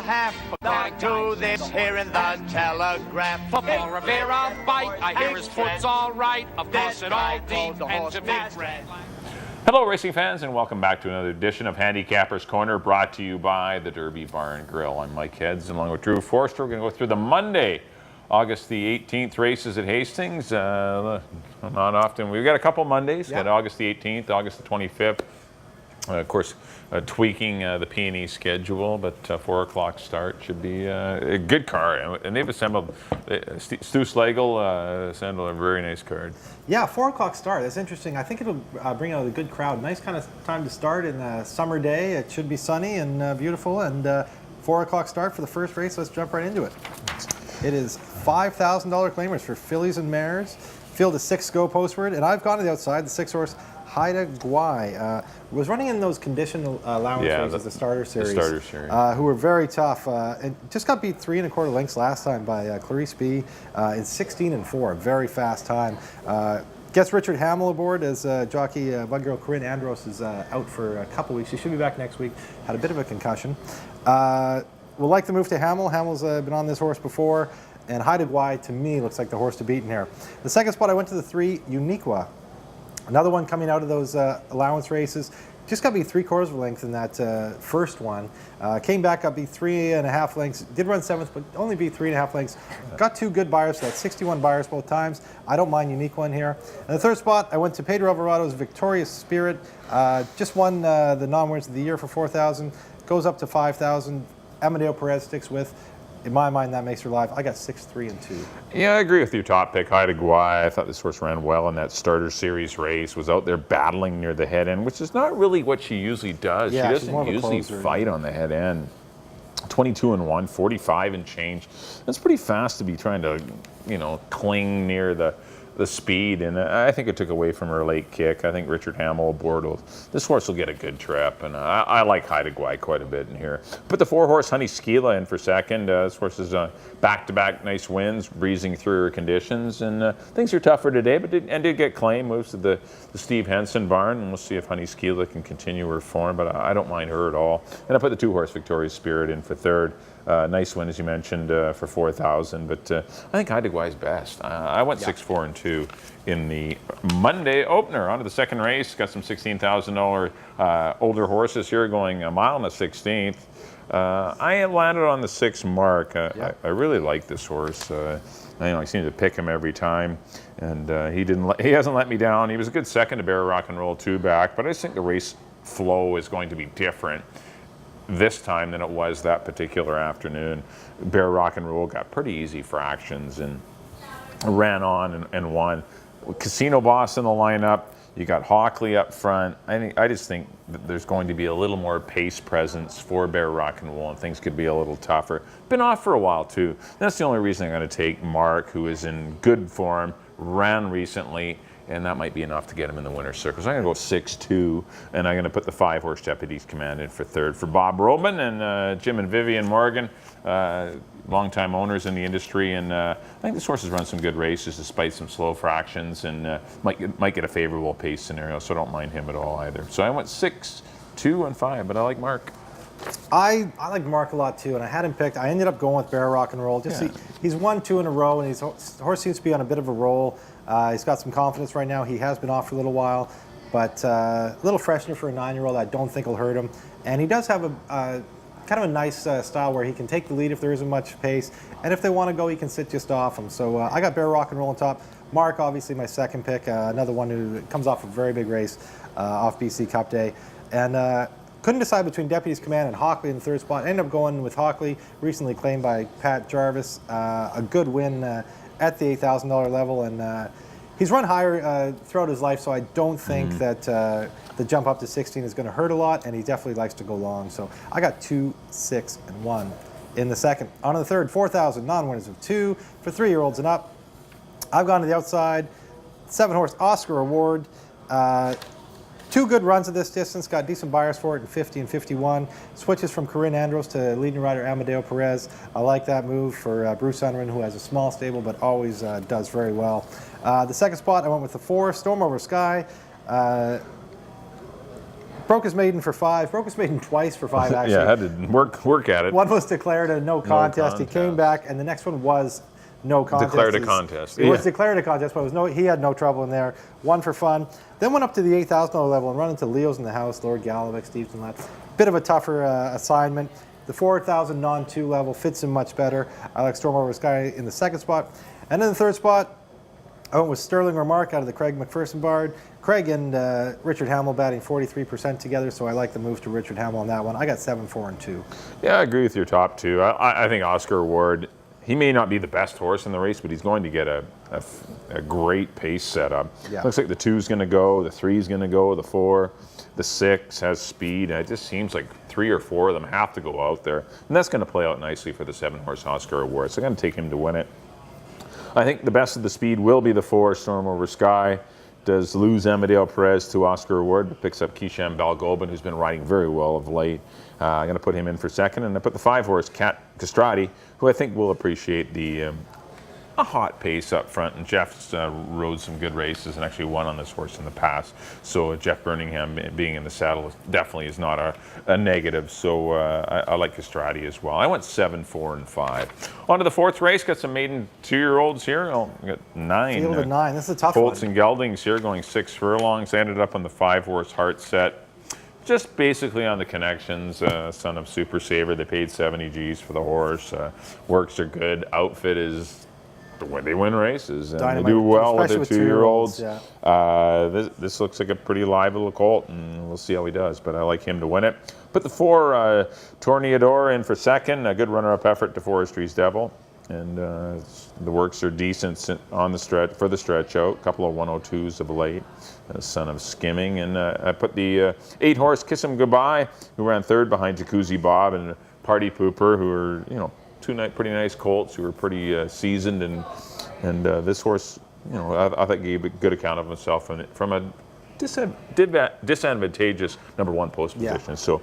half. Back to this here in the Telegraph. Football Rivera fight. I hear his foot's all right. Of course it all depends a big red. Hello racing fans, and welcome back to another edition of Handicapper's Corner, brought to you by the Derby Bar and Grill. I'm Mike Heads, along with Drew Forster. We're going to go through the Monday, August the 18th races at Hastings. Not often. We've got a couple Mondays. Got August the 18th, August the 25th. Of course, tweaking the P&E schedule, but 4 o'clock start should be a good card. And they've assembled, Stu Slagle assembled a very nice card. Yeah, 4 o'clock start. That's interesting. I think it'll bring out a good crowd. Nice kind of time to start in a summer day. It should be sunny and beautiful. And 4 o'clock start for the first race. Let's jump right into it. It is $5,000 claimers for fillies and mares. Field is 6 go postward. And I've gone to the outside, the 6-horse Haida Guai was running in those conditional allowance races, the starter series. Who were very tough. And just got beat 3 1/4 lengths last time by Clarice B in 16 and 4. Very fast time. Gets Richard Hamill aboard as jockey. Bug girl Corinne Andros is out for a couple weeks. She should be back next week. Had a bit of a concussion. We'll like the move to Hamill. Hamill's been on this horse before. And Haida Guai, to me, looks like the horse to beat in here. The second spot, I went to the 3, Uniqua. Another one coming out of those allowance races. Just got to be 3/4 of a length in that first one. Came back up, beat 3 1/2 lengths. Did run 7th, but only beat 3 1/2 lengths. Got 2 good buyers, so that's 61 buyers both times. I don't mind Uniqua in here. And the third spot, I went to Pedro Alvarado's Victorious Spirit. Just won the non-winners of the year for $4,000. Goes up to $5,000. Amadeo Perez sticks with. In my mind, that makes her live. I got 6, 3, and 2. Yeah, I agree with your top pick, Haida Guai. I thought this horse ran well in that starter series race. Was out there battling near the head end, which is not really what she usually does. Yeah, she doesn't usually fight on the head end. 22 and 1, 45 and change. That's pretty fast to be trying to, cling near the speed, and I think it took away from her late kick. I think Richard Hamill aboard this horse will get a good trip, and I like Haida Guai quite a bit in here. Put the 4-horse Honey Skila in for second. This horse is back-to-back nice wins, breezing through her conditions, and things are tougher today, but did get claim. Moves to the Steve Henson barn, and we'll see if Honey Skila can continue her form, but I don't mind her at all. And I put the 2-horse Victoria's Spirit in for third. Nice win, as you mentioned, for $4,000, but I think Haida Guai's best. I went 6, 4, and 2 in the Monday opener. On to the second race. Got some $16,000 older horses here going a mile and a 16th. I landed on the 6 mark. I really like this horse. I seem to pick him every time, and he hasn't let me down. He was a good second to Bear Rock and Roll 2 back, but I just think the race flow is going to be different this time than it was that particular afternoon. Bear Rock and Roll got pretty easy fractions and ran on and won. Casino Boss in the lineup. You got Hockley up front. I just think that there's going to be a little more pace presence for Bear Rock and Roll, and things could be a little tougher. Been off for a while too. That's the only reason I'm going to take Mark, who is in good form, ran recently, and that might be enough to get him in the winner's circle. So I'm going to go 6-2, and I'm going to put the 5-horse Deputies Command in for third. For Bob Robin and Jim and Vivian Morgan, longtime owners in the industry, and I think this horse has run some good races despite some slow fractions, and might get a favorable pace scenario, so I don't mind him at all either. So I went 6, 2, and 5, but I like Mark. I like Mark a lot too, and I had him picked. I ended up going with Bear Rock and Roll. He's won 2 in a row, and the horse seems to be on a bit of a roll. He's got some confidence right now. He has been off for a little while, but a little freshener for a 9-year-old I don't think will hurt him. And he does have a kind of a nice style where he can take the lead if there isn't much pace, and if they want to go, he can sit just off him. So I got Bear Rock and Roll on top. Mark, obviously my second pick, another one who comes off a very big race off BC Cup Day. And couldn't decide between Deputies Command and Hockley in the third spot. Ended up going with Hockley, recently claimed by Pat Jarvis. A good win at the $8,000 level, and he's run higher throughout his life, so I don't think that the jump up to 16 is going to hurt a lot, and he definitely likes to go long. So I got 2, 6, and 1 in the second. On to the third, 4,000 non-winners of 2 for 3-year-olds and up. I've gone to the outside, 7-horse Oscar Award. 2 good runs at this distance, got decent buyers for it in 50 and 51. Switches from Corinne Andros to leading rider Amadeo Perez. I like that move for Bruce Unruh, who has a small stable but always does very well. The second spot, I went with the 4, Storm Over Sky. Broke his maiden for 5. Broke his maiden twice for 5, actually. Yeah, had to work at it. One was declared a no contest. He came back, and the next one was no contest. Declared a contest. It was declared a contest, but he had no trouble in there. One for fun. Then went up to the $8,000 level and run into Leo's in the house, Lord Galloway, Stevenson, that. Bit of a tougher assignment. The 4,000 non-2 level fits him much better. I like Storm Over Sky in the second spot. And in the third spot, I went with Sterling Remark out of the Craig McPherson Bard. Craig and Richard Hamill batting 43% together, so I like the move to Richard Hamill on that one. I got 7, 4, and 2. Yeah, I agree with your top two. I think Oscar Ward, he may not be the best horse in the race, but he's going to get a great pace setup. Yeah. Looks like the 2's going to go, the 3's going to go, the 4, the 6 has speed. And it just seems like 3 or 4 of them have to go out there. And that's going to play out nicely for the 7-horse Oscar Award. So I'm going to take him to win it. I think the best of the speed will be the 4, Storm Over Sky. Does lose Amadeo Perez to Oscar Award, but picks up Keisham Balgobin, who's been riding very well of late. I'm going to put him in for second, and I put the 5-horse Cat Castrati, who I think will appreciate the a hot pace up front. And Jeff's rode some good races and actually won on this horse in the past. So Jeff Birmingham being in the saddle definitely is not a negative. So I like Castrati as well. I went 7, 4, and 5. On to the 4th race. Got some maiden 2-year-olds here. Oh, we got 9. Field of 9. This is a tough Colts one. and Geldings here going 6 furlongs. I ended up on the 5-horse Heart Set. Just basically on the connections. Son of Super Saver. They paid 70 G's for the horse. Works are good. Outfit is the way they win races, and Dynamite, they do well with especially their with 2-year-olds. Yeah. This looks like a pretty live little colt, and we'll see how he does. But I like him to win it. Put the 4 Torneador in for second. A good runner-up effort to Forestry's Devil, and the works are decent on the stretch for the stretch out. A couple of 102s of late. Son of Skimming, and I put the 8-horse Kiss 'Em Goodbye, who ran 3rd behind Jacuzzi Bob and Party Pooper, who are two pretty nice colts who were pretty seasoned, and this horse, I think gave a good account of himself from a disadvantageous number 1 post position. Yeah. So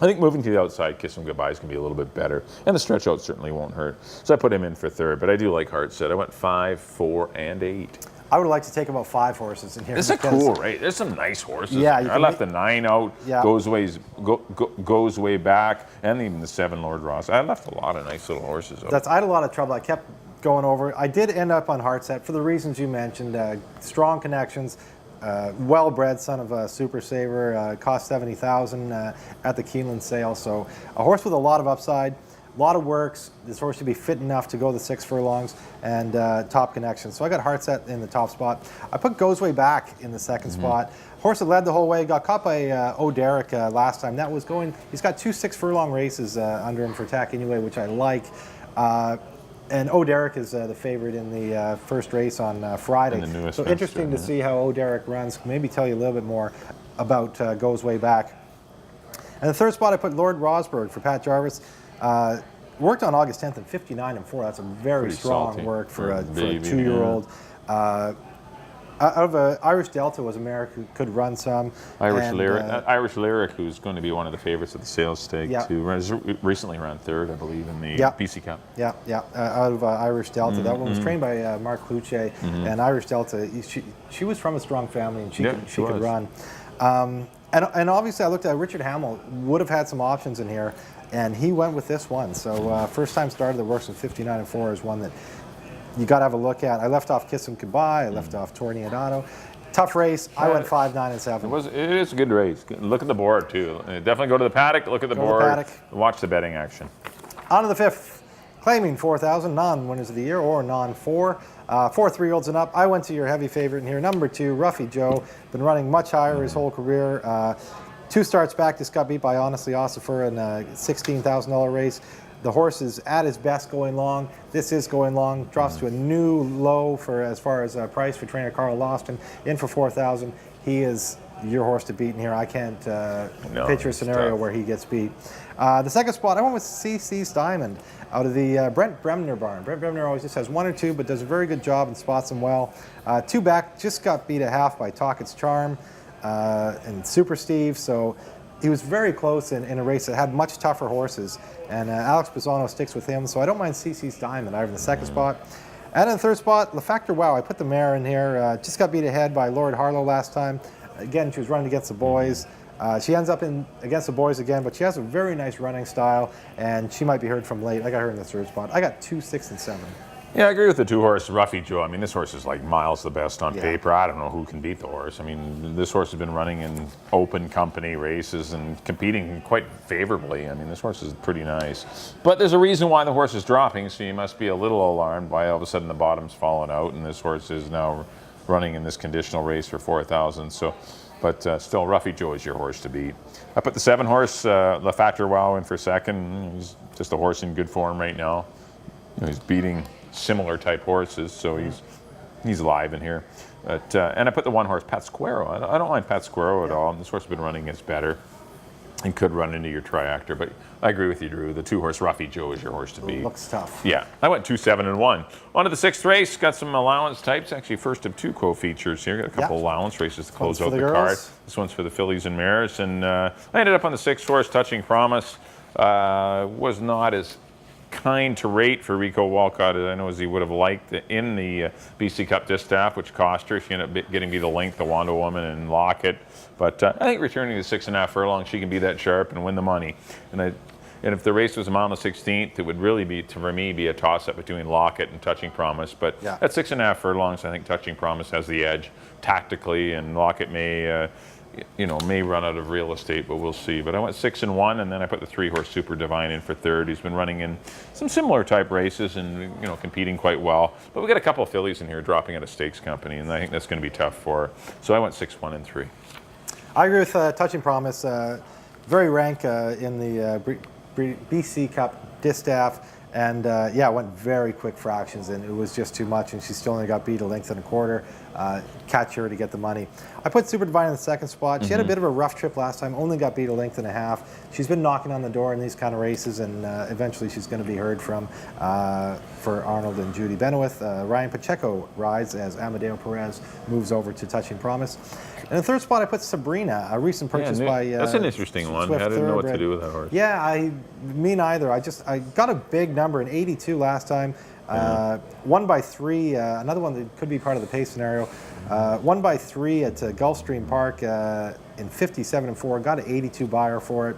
I think moving to the outside, Kiss 'Em Goodbye is going to be a little bit better, and the stretch out certainly won't hurt. So I put him in for 3rd, but I do like Heart Set. I went 5, 4, and 8. I would like to take about 5 horses in here. It's a cool race. There's some nice horses. Yeah, I left the 9 out. Yeah. Goes way back, and even the 7 Lord Ross. I left a lot of nice little horses out. I had a lot of trouble. I kept going over. I did end up on Heart Set for the reasons you mentioned. Strong connections, well-bred son of a Super Saver. Cost $70,000 at the Keeneland sale. So a horse with a lot of upside. A lot of works. This horse should be fit enough to go the 6 furlongs and top connection. So I got Heart Set in the top spot. I put Goes Way Back in the second spot. Horse that led the whole way, got caught by O'Derrick last time. That was going. He's got 2 6-furlong races under him for Tack Inoue, which I like. And O'Derrick is the favorite in the first race on Friday. So interesting to see how O'Derrick runs. Maybe tell you a little bit more about Goes Way Back. And the third spot, I put Lord Rosberg for Pat Jarvis. Worked on August 10th in 59-4. That's a very pretty strong salty work for a baby, 2-year-old. Out of Irish Delta was a mare who could run some. Irish Lyric, who's going to be one of the favorites at the sales stake, too. Recently ran 3rd, I believe, in the BC Cup. Yeah. Out of Irish Delta. That one was trained by Mark Cluche. And Irish Delta, she was from a strong family, and she could run. And obviously, I looked at Richard Hamill, would have had some options in here, and he went with this one. So first time starter that works in 59-4 is one that you got to have a look at. I left off Kiss 'Em Goodbye. I left off Torneado. Tough race. I went 5, 9, and 7. It is a good race. Look at the board, too. Definitely go to the paddock, look at the board, watch the betting action. On to the 5th. Claiming 4,000 non-winners of the year, or non-4. 4 3-year-olds and up. I went to your heavy favorite in here, number 2, Ruffy Joe. Been running much higher his whole career. 2 starts back, just got beat by Honestly Ossifer in a $16,000 race. The horse is at his best going long. This is going long. Drops to a new low for as far as price for trainer Carl Lawston. In for 4,000. He is your horse to beat in here. I can't picture a scenario where he gets beat. The second spot, I went with CC's Diamond out of the Brent Bremner barn. Brent Bremner always just has 1 or 2, but does a very good job and spots them well. 2 back, just got beat a half by Talkett's Charm and Super Steve. So he was very close in a race that had much tougher horses. And Alex Pisano sticks with him, so I don't mind CC's Diamond. I have in the second spot. And in the third spot, Le Factor Wow. I put the mare in here. Just got beat ahead by Lord Harlow last time. Again, she was running against the boys. She ends up in against the boys again, but she has a very nice running style, and she might be heard from late. I got her in the third spot. I got 2, 6, and 7. Yeah, I agree with the 2-horse Ruffy Joe. I mean, this horse is like miles the best on Yeah. paper. I don't know who can beat the horse. I mean, this horse has been running in open company races and competing quite favorably. I mean, this horse is pretty nice. But there's a reason why the horse is dropping, so you must be a little alarmed by all of a sudden the bottom's fallen out, and this horse is now running in this conditional race for 4,000. So, but still, Ruffy Joe is your horse to beat. I put the 7-horse Le Factor Wow in for second. He's just a horse in good form right now. You know, he's beating similar type horses, so he's alive in here. But, and I put the 1-horse Pasquero. I don't mind Pasquero at all. This horse has been running its better and could run into your triactor. But I agree with you, Drew. The 2-horse Ruffy Joe is your horse to beat. Looks tough. Yeah, I went 2, 7, and 1. On to the 6th race. Got some allowance types. Actually, first of 2 co-features here. Got a couple allowance races to close out the card. This one's for the fillies and mares. And I ended up on the 6-horse Touching Promise. Was not as kind to rate for Rico Walcott as I know as he would have liked in the BC Cup Distaff, which cost her. She ended up getting me the length, the Wanda Woman, and Lockett. But I think returning to 6.5 furlongs, she can be that sharp and win the money. And if the race was a mile on the 16th, it would really be, for me, be a toss-up between Lockett and Touching Promise. But at 6.5 furlongs, I think Touching Promise has the edge tactically, and Lockett may run out of real estate, but we'll see. But I went 6 and 1, and then I put the 3-horse Super Divine in for third. He's been running in some similar type races and competing quite well. But we got a couple of fillies in here dropping at a stakes company, and I think that's going to be tough for her. So I went 6, 1, and 3. I agree with Touching Promise. Very rank in the BC Cup Distaff. And went very quick fractions, and it was just too much, and she still only got beat a length and a quarter. Catch her to get the money. I put Super Divine in the 2nd spot. She had a bit of a rough trip last time, only got beat a length and a half. She's been knocking on the door in these kind of races, and eventually she's going to be heard from for Arnold and Judy Benowith. Ryan Pacheco rides as Amadeo Perez moves over to Touching Promise. In the 3rd spot, I put Sabrina, a recent purchase by that's an interesting one. I didn't know what to do with that horse. Yeah, me neither. I got a big number in 82 last time. 1 by 3, another one that could be part of the pace scenario. 1 by 3 at Gulfstream Park in 57 and 4. Got an 82 buyer for it.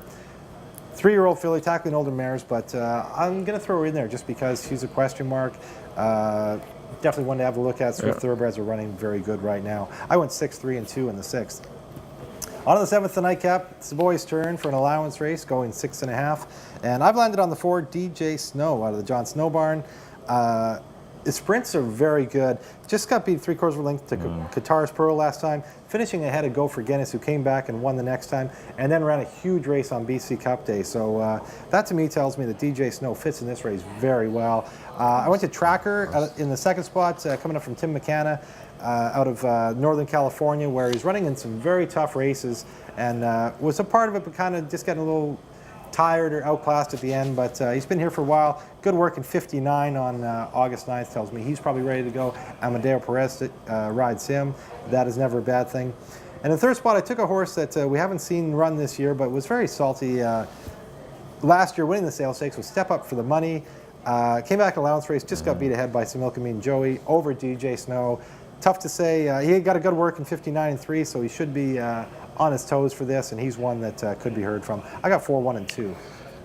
3-year-old filly, tackling older mares, but I'm going to throw her in there just because she's a question mark. Definitely one to have a look at. Swift Thoroughbreds are running very good right now. I went 6, 3, and 2 in the 6th. On to the 7th, the nightcap. It's the boys' turn for an allowance race, going 6.5. And I've landed on the 4, DJ Snow, out of the John Snow Barn. The sprints are very good. Just got beat 3/4 of a length to Qatar's Pearl last time, finishing ahead of Go for Guinness, who came back and won the next time, and then ran a huge race on BC Cup Day. So that to me tells me that DJ Snow fits in this race very well. I went to Tracker in the 2nd spot, coming up from Tim McCanna out of Northern California, where he's running in some very tough races, and was a part of it, but kind of just getting a little tired or outclassed at the end, but he's been here for a while. Good work in 59 on August 9th tells me he's probably ready to go. Amadeo Perez rides him. That is never a bad thing. And in the 3rd spot, I took a horse that we haven't seen run this year, but was very salty. Last year, winning the Sale Stakes was Step Up for the Money. Came back in allowance race, just got beat ahead by Similkameen Joey over DJ Snow. Tough to say. He got a good work in 59 and 3, so he should be on his toes for this, and he's one that could be heard from. I got 4, 1, and 2.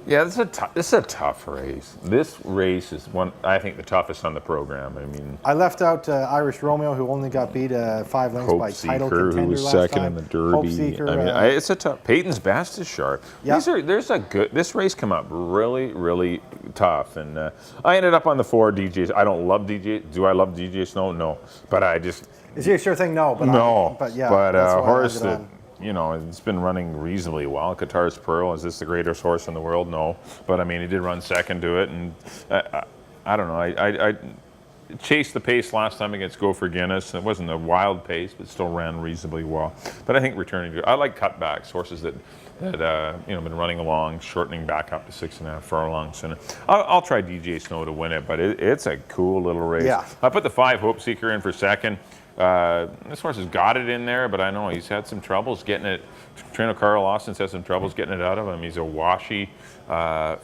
Yeah, this is a tough race. This race is I think the toughest on the program. I mean, I left out Irish Romeo, who only got beat 5 lengths Hope by title Seeker, contender who was last second time. in the Derby. Hope Seeker, I mean, it's a tough. Peyton's Best is sharp. Yeah. This race come up really, really tough, and I ended up on the 4 DJs. I don't love DJ. Do I love DJ Snow? No, but I just. Is he a sure thing? No, but a horse that. It's been running reasonably well. Qatar's Pearl, is this the greatest horse in the world? No. But, I mean, he did run second to it. And I don't know. I chased the pace last time against Go for Guinness. It wasn't a wild pace, but still ran reasonably well. But I think returning to... I like cutbacks, horses that been running along, shortening back up to 6.5 furlongs. And I'll try DJ Snow to win it, but it's a cool little race. Yeah. I put the 5 Hope Seeker in for second. This horse has got it in there, but I know he's had some troubles getting it. Trino Carl Austin's had some troubles getting it out of him. He's a washy.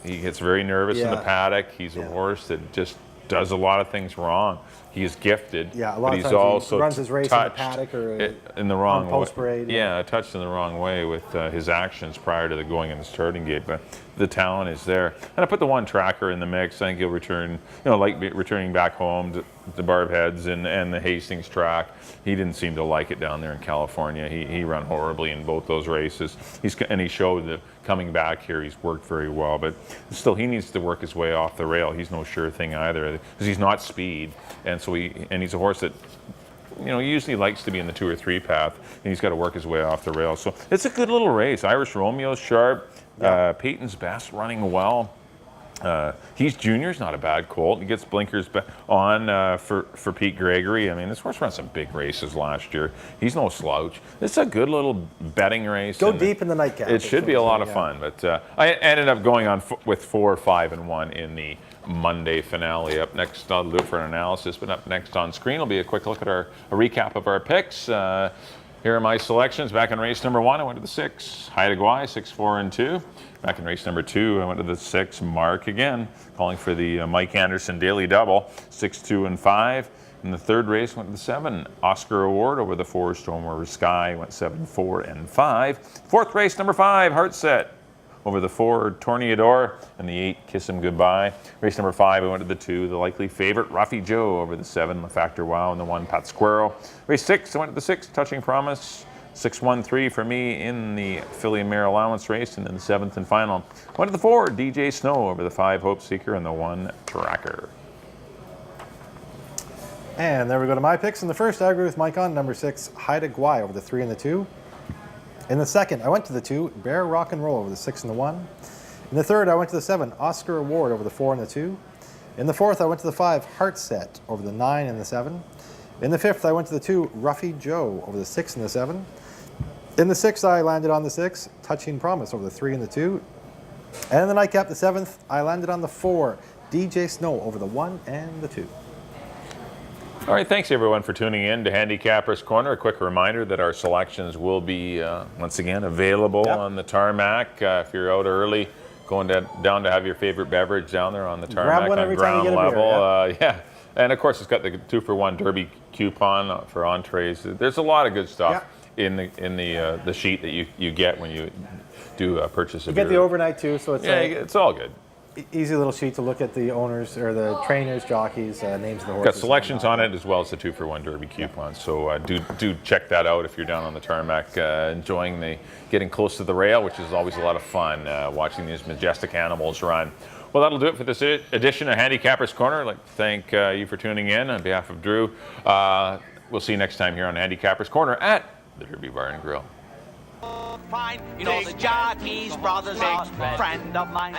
He gets very nervous in the paddock. He's a horse that just does a lot of things wrong. he is gifted. Yeah, a lot but of he's times he also runs his race in the paddock or in the wrong on post way. parade. Yeah, touched in the wrong way with his actions prior to the going in the starting gate. But the talent is there, and I put the one tracker in the mix. I think he'll return. Like returning back home to Barbheads and the Hastings track. He didn't seem to like it down there in California. He ran horribly in both those races. He showed that coming back here, he's worked very well. But still, he needs to work his way off the rail. He's no sure thing either, because he's not speed, and so he's a horse that he usually likes to be in the 2 or 3 path, and he's got to work his way off the rail. So it's a good little race. Irish Romeo's sharp. Yeah. Peyton's Best running well. He's junior's not a bad colt. He gets blinkers on for Pete Gregory. I mean, this horse ran some big races last year. He's no slouch. It's a good little betting race. Go deep in the nightcap. It should be a lot of fun. But I ended up going on with 4, 5, and 1 in the Monday finale. Up next, I'll do it for an analysis, but up next on screen will be a quick look at a recap of our picks. Here are my selections. Back in race number 1, I went to the 6, Haida Gwaii, 6, 4, and 2. Back in race number 2, I went to the 6, Mark again, calling for the Mike Anderson Daily Double, 6, 2, and 5. In the third race, went to the 7, Oscar Award over the 4, Storm Over Sky, went 7, 4, and 5. Fourth race, number 5, Heart Set over the 4, Torneador, and the 8, Kiss Him Goodbye. Race number 5, I went to the 2, the likely favorite, Ruffy Joe over the 7, LaFactor Wow, and the 1, Pat Squirrel. Race 6, I went to the 6, Touching Promise, 6-1-3 for me in the Philly Mare Allowance race, and then the 7th and final. Went to the 4, DJ Snow over the 5, Hope Seeker, and the 1, Tracker. And there we go to my picks. In the first, I agree with Mike on number 6, Haida Gwaii over the 3 and the 2. In the second, I went to the 2, Bear Rock and Roll over the 6 and the 1. In the third, I went to the 7, Oscar Award over the 4 and the 2. In the fourth, I went to the 5, Heart Set over the 9 and the 7. In the fifth, I went to the 2, Ruffy Joe over the 6 and the 7. In the sixth, I landed on the 6, Touching Promise over the 3 and the 2. And in the nightcap, the 7th, I landed on the 4, DJ Snow over the 1 and the 2. All right, thanks everyone for tuning in to Handicapper's Corner. A quick reminder that our selections will be, once again, available on the tarmac. If you're out early, going down to have your favorite beverage down there on the tarmac on ground level. Yeah, and of course it's got the 2-for-1 Derby coupon for entrees. There's a lot of good stuff in the sheet that you get when you do purchase a beer. You get the overnight too, so it's it's all good. Easy little sheet to look at the owners or the trainers, jockeys, names of the horses. Got selections on it as well as the 2-for-1 Derby coupon. So do check that out if you're down on the tarmac, enjoying getting close to the rail, which is always a lot of fun, watching these majestic animals run. Well, that'll do it for this edition of Handicapper's Corner. I'd like to thank you for tuning in on behalf of Drew. We'll see you next time here on Handicapper's Corner at the Derby Bar and Grill. Fine, the jockey's brothers are a friend of mine.